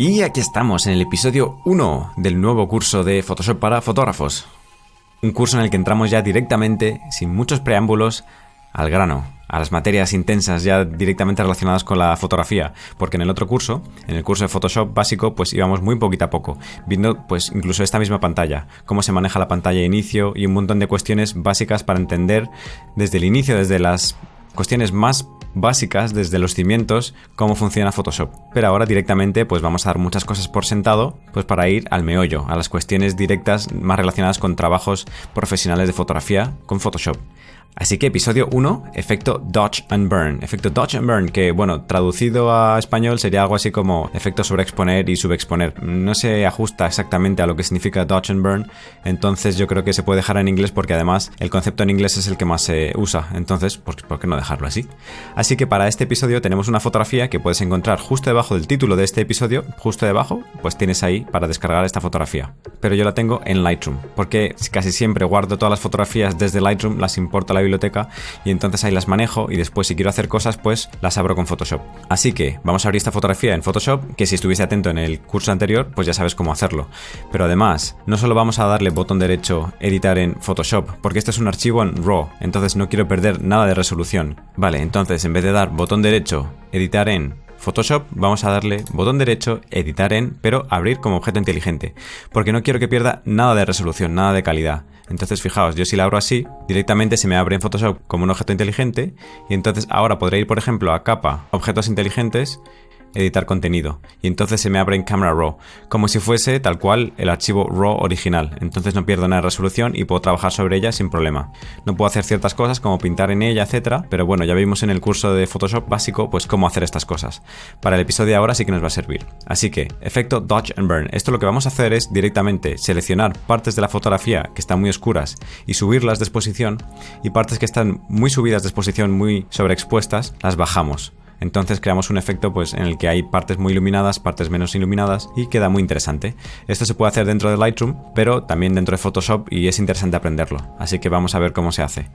Y aquí estamos en el episodio 1 del nuevo curso de Photoshop para fotógrafos. Un curso en el que entramos ya directamente, sin muchos preámbulos, al grano, a las materias intensas ya directamente relacionadas con la fotografía, porque en el otro curso, en el curso de Photoshop básico, pues íbamos muy poquito a poco, viendo pues incluso esta misma pantalla, cómo se maneja la pantalla de inicio y un montón de cuestiones básicas para entender desde el inicio, desde las cuestiones más básicas, desde los cimientos, cómo funciona Photoshop. Pero ahora directamente pues vamos a dar muchas cosas por sentado, pues para ir al meollo, a las cuestiones directas más relacionadas con trabajos profesionales de fotografía con Photoshop. Así que episodio 1, efecto Dodge and Burn. Efecto Dodge and Burn, que bueno, traducido a español sería algo así como efecto sobreexponer y subexponer. No se ajusta exactamente a lo que significa Dodge and Burn, entonces yo creo que se puede dejar en inglés porque además el concepto en inglés es el que más se usa, entonces ¿por qué no dejarlo así? Así que para este episodio tenemos una fotografía que puedes encontrar justo debajo del título de este episodio, justo debajo, pues tienes ahí para descargar esta fotografía. Pero yo la tengo en Lightroom, porque casi siempre guardo todas las fotografías desde Lightroom, las importo a la biblioteca y entonces ahí las manejo y después si quiero hacer cosas pues las abro con Photoshop. Así que vamos a abrir esta fotografía en Photoshop, que si estuviese atento en el curso anterior pues ya sabes cómo hacerlo. Pero además no solo vamos a darle botón derecho editar en Photoshop, porque este es un archivo en RAW, entonces no quiero perder nada de resolución. Vale, entonces en vez de dar botón derecho editar en Photoshop, vamos a darle botón derecho, editar en, pero abrir como objeto inteligente, porque no quiero que pierda nada de resolución, nada de calidad. Entonces fijaos, yo si la abro así, directamente se me abre en Photoshop como un objeto inteligente y entonces ahora podré ir por ejemplo a capa, objetos inteligentes, editar contenido y entonces se me abre en Camera Raw como si fuese tal cual el archivo RAW original, entonces no pierdo nada de resolución y puedo trabajar sobre ella sin problema. No puedo hacer ciertas cosas como pintar en ella, etcétera, pero bueno, ya vimos en el curso de Photoshop básico pues cómo hacer estas cosas. Para el episodio de ahora sí que nos va a servir. Así que, efecto Dodge and Burn. Esto lo que vamos a hacer es directamente seleccionar partes de la fotografía que están muy oscuras y subirlas de exposición, y partes que están muy subidas de exposición, muy sobreexpuestas, las bajamos. Entonces creamos un efecto pues, en el que hay partes muy iluminadas, partes menos iluminadas y queda muy interesante. Esto se puede hacer dentro de Lightroom, pero también dentro de Photoshop y es interesante aprenderlo. Así que vamos a ver cómo se hace.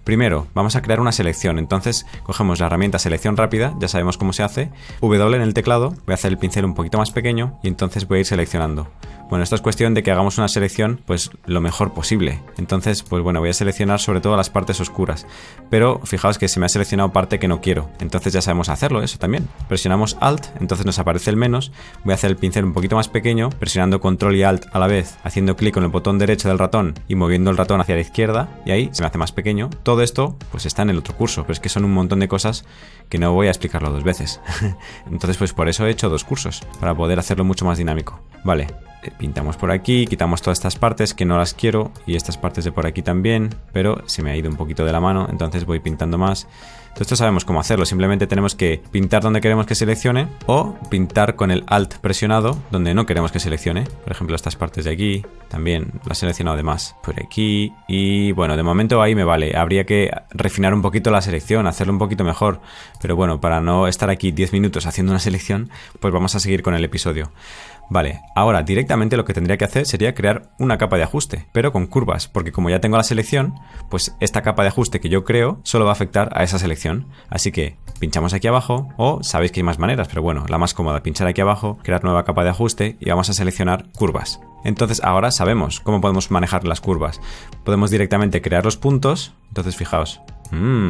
Primero, vamos a crear una selección. Entonces cogemos la herramienta selección rápida, ya sabemos cómo se hace. W en el teclado, voy a hacer el pincel un poquito más pequeño y entonces voy a ir seleccionando. Bueno, esto es cuestión de que hagamos una selección pues lo mejor posible. Entonces, pues bueno, voy a seleccionar sobre todo las partes oscuras. Pero fijaos que se me ha seleccionado parte que no quiero. Entonces ya sabemos hacerlo, eso también. Presionamos Alt, entonces nos aparece el menos. Voy a hacer el pincel un poquito más pequeño, presionando Control y Alt a la vez, haciendo clic con el botón derecho del ratón y moviendo el ratón hacia la izquierda. Y ahí se me hace más pequeño. Todo esto pues está en el otro curso, pero es que son un montón de cosas que no voy a explicarlo dos veces. Entonces pues por eso he hecho dos cursos, para poder hacerlo mucho más dinámico. Vale. Pintamos por aquí, quitamos todas estas partes que no las quiero y estas partes de por aquí también, pero se me ha ido un poquito de la mano, entonces voy pintando más. Todo esto sabemos cómo hacerlo, simplemente tenemos que pintar donde queremos que seleccione o pintar con el Alt presionado donde no queremos que seleccione. Por ejemplo, estas partes de aquí también las he seleccionado de más por aquí y bueno, de momento ahí me vale. Habría que refinar un poquito la selección, hacerlo un poquito mejor, pero bueno, para no estar aquí 10 minutos haciendo una selección, pues vamos a seguir con el episodio. Vale, ahora directamente lo que tendría que hacer sería crear una capa de ajuste, pero con curvas, porque como ya tengo la selección, pues esta capa de ajuste que yo creo solo va a afectar a esa selección. Así que pinchamos aquí abajo, o sabéis que hay más maneras, pero bueno, la más cómoda, pinchar aquí abajo, crear nueva capa de ajuste y vamos a seleccionar curvas. Entonces ahora sabemos cómo podemos manejar las curvas. Podemos directamente crear los puntos, entonces fijaos.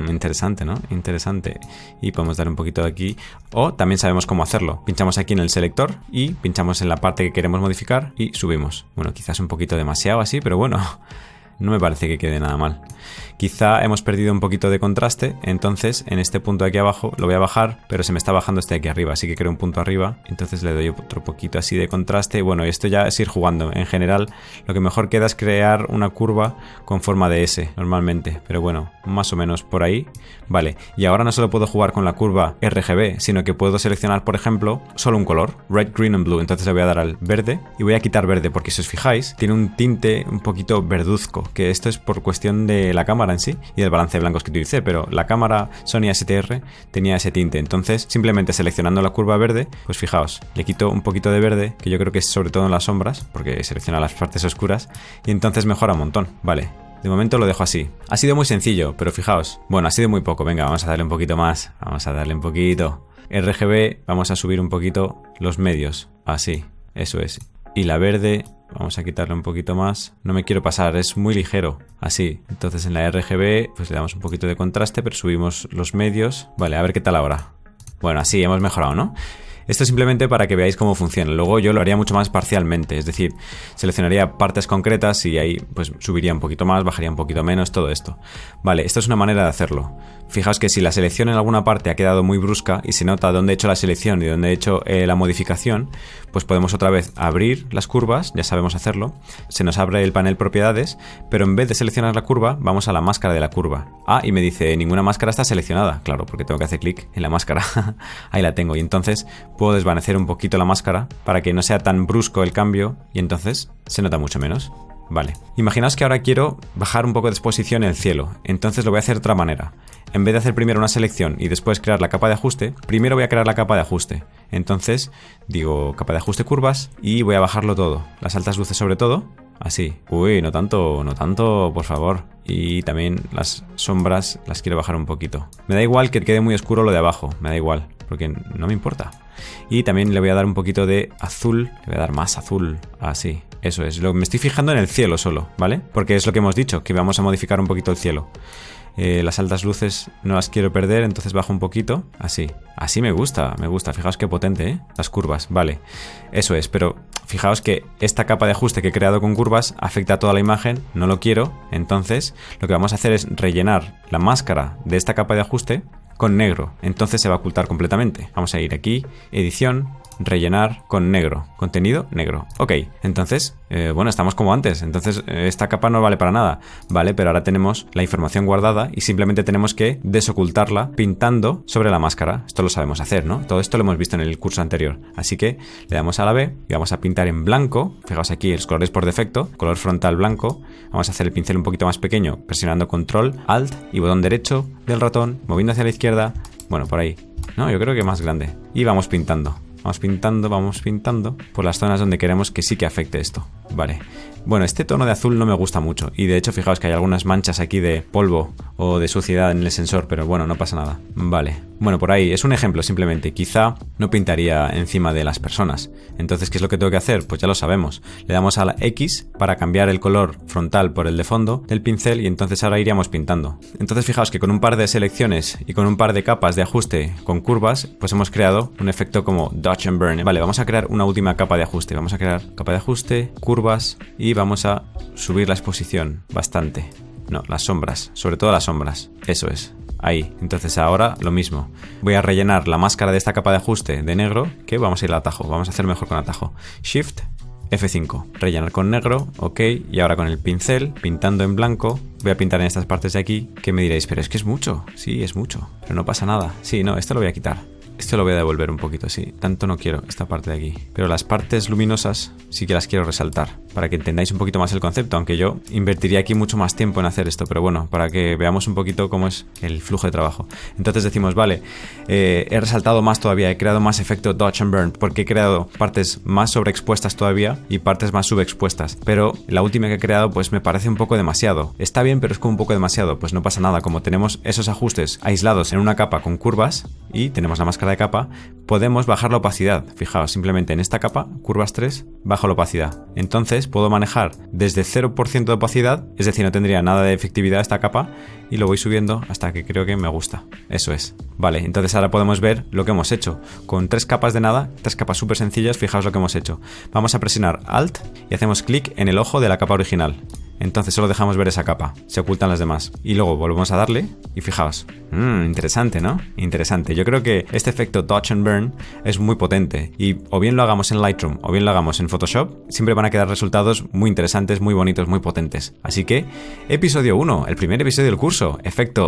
Interesante, ¿no? Interesante. Y podemos dar un poquito de aquí. O también sabemos cómo hacerlo. Pinchamos aquí en el selector y pinchamos en la parte que queremos modificar y subimos. Bueno, quizás un poquito demasiado así, pero bueno, no me parece que quede nada mal. Quizá hemos perdido un poquito de contraste, entonces en este punto de aquí abajo lo voy a bajar, pero se me está bajando este de aquí arriba, así que creo un punto arriba, entonces le doy otro poquito así de contraste. Bueno, esto ya es ir jugando. En general, lo que mejor queda es crear una curva con forma de S, normalmente, pero bueno, más o menos por ahí. Vale, y ahora no solo puedo jugar con la curva RGB, sino que puedo seleccionar, por ejemplo, solo un color, Red, Green and Blue, entonces le voy a dar al verde y voy a quitar verde, porque si os fijáis, tiene un tinte un poquito verduzco, que esto es por cuestión de la cámara en sí y del balance de blancos que utilicé, pero la cámara Sony A7R tenía ese tinte, entonces simplemente seleccionando la curva verde, pues fijaos, le quito un poquito de verde, que yo creo que es sobre todo en las sombras, porque selecciona las partes oscuras, y entonces mejora un montón. Vale, de momento lo dejo así. Ha sido muy sencillo, pero fijaos, bueno, ha sido muy poco, venga, vamos a darle un poquito más, vamos a darle un poquito. RGB vamos a subir un poquito los medios, así, eso es. Y la verde vamos a quitarle un poquito más. No me quiero pasar, es muy ligero, así. Entonces en la RGB pues le damos un poquito de contraste, pero subimos los medios. Vale, a ver qué tal ahora. Bueno, así hemos mejorado, ¿no? Esto es simplemente para que veáis cómo funciona. Luego yo lo haría mucho más parcialmente, es decir, seleccionaría partes concretas y ahí pues subiría un poquito más, bajaría un poquito menos, todo esto. Vale, esto es una manera de hacerlo. Fijaos que si la selección en alguna parte ha quedado muy brusca y se nota dónde he hecho la selección y dónde he hecho la modificación, pues podemos otra vez abrir las curvas, ya sabemos hacerlo. Se nos abre el panel propiedades, pero en vez de seleccionar la curva, vamos a la máscara de la curva. Ah, y me dice, ninguna máscara está seleccionada. Claro, porque tengo que hacer clic en la máscara. Ahí la tengo. Y entonces puedo desvanecer un poquito la máscara para que no sea tan brusco el cambio y entonces se nota mucho menos. Vale, imaginaos que ahora quiero bajar un poco de exposición en el cielo, entonces lo voy a hacer de otra manera. En vez de hacer primero una selección y después crear la capa de ajuste, primero voy a crear la capa de ajuste. Entonces digo capa de ajuste curvas y voy a bajarlo todo, las altas luces sobre todo, así. Uy, no tanto, por favor. Y también las sombras las quiero bajar un poquito. Me da igual que quede muy oscuro lo de abajo, me da igual, porque no me importa. Y también le voy a dar un poquito de azul, le voy a dar más azul, así. Eso es, me estoy fijando en el cielo solo, ¿vale? Porque es lo que hemos dicho, que vamos a modificar un poquito el cielo. Las altas luces no las quiero perder, entonces bajo un poquito, así. Así me gusta, fijaos qué potente, ¿eh? Las curvas, vale. Eso es, pero fijaos que esta capa de ajuste que he creado con curvas afecta a toda la imagen, no lo quiero, entonces lo que vamos a hacer es rellenar la máscara de esta capa de ajuste con negro, entonces se va a ocultar completamente. Vamos a ir aquí, edición, rellenar con negro, contenido negro. Ok, entonces, bueno, estamos como antes. Entonces esta capa no vale para nada, ¿vale? Pero ahora tenemos la información guardada y simplemente tenemos que desocultarla pintando sobre la máscara. Esto lo sabemos hacer, ¿no? Todo esto lo hemos visto en el curso anterior. Así que le damos a la B y vamos a pintar en blanco. Fijaos aquí los colores por defecto, color frontal blanco. Vamos a hacer el pincel un poquito más pequeño presionando control, alt y botón derecho del ratón, moviendo hacia la izquierda. Bueno, por ahí. No, yo creo que más grande. Y vamos pintando. Vamos pintando por las zonas donde queremos que sí que afecte esto. Vale. Bueno, este tono de azul no me gusta mucho. Y de hecho, fijaos que hay algunas manchas aquí de polvo o de suciedad en el sensor, pero bueno, no pasa nada. Vale. Bueno, por ahí, es un ejemplo simplemente. Quizá no pintaría encima de las personas. Entonces, ¿qué es lo que tengo que hacer? Pues ya lo sabemos. Le damos a la X para cambiar el color frontal por el de fondo del pincel y entonces ahora iríamos pintando. Entonces, fijaos que con un par de selecciones y con un par de capas de ajuste con curvas, pues hemos creado un efecto como Dodge and Burn. Vale, vamos a crear una última capa de ajuste. Vamos a crear capa de ajuste, curvas y vamos a subir la exposición bastante. No, las sombras, sobre todo las sombras. Eso es. Ahí, entonces ahora lo mismo. Voy a rellenar la máscara de esta capa de ajuste de negro, que vamos a ir al atajo, vamos a hacer mejor con atajo. Shift, F5, rellenar con negro, ok, y ahora con el pincel, pintando en blanco, voy a pintar en estas partes de aquí, que me diréis, pero es que es mucho, sí, es mucho, pero no pasa nada. Sí, no, esto lo voy a quitar. Esto lo voy a devolver un poquito, sí. Tanto no quiero esta parte de aquí. Pero las partes luminosas sí que las quiero resaltar, para que entendáis un poquito más el concepto, aunque yo invertiría aquí mucho más tiempo en hacer esto, pero bueno, para que veamos un poquito cómo es el flujo de trabajo. Entonces decimos, vale, he resaltado más todavía, he creado más efecto Dodge and Burn, porque he creado partes más sobreexpuestas todavía y partes más subexpuestas. Pero la última que he creado, pues me parece un poco demasiado. Está bien, pero es como un poco demasiado. Pues no pasa nada, como tenemos esos ajustes aislados en una capa con curvas y tenemos la máscara de capa, podemos bajar la opacidad. Fijaos, simplemente en esta capa, curvas 3, bajo la opacidad. Entonces puedo manejar desde 0% de opacidad, es decir, no tendría nada de efectividad esta capa, y lo voy subiendo hasta que creo que me gusta. Eso es. Vale, entonces ahora podemos ver lo que hemos hecho. Con 3 capas de nada, 3 capas súper sencillas, fijaos lo que hemos hecho. Vamos a presionar Alt y hacemos clic en el ojo de la capa original. Entonces solo dejamos ver esa capa, se ocultan las demás. Y luego volvemos a darle y fijaos. Interesante, ¿no? Interesante. Yo creo que este efecto Dodge and Burn es muy potente. Y o bien lo hagamos en Lightroom o bien lo hagamos en Photoshop, siempre van a quedar resultados muy interesantes, muy bonitos, muy potentes. Así que, episodio 1, el primer episodio del curso, efecto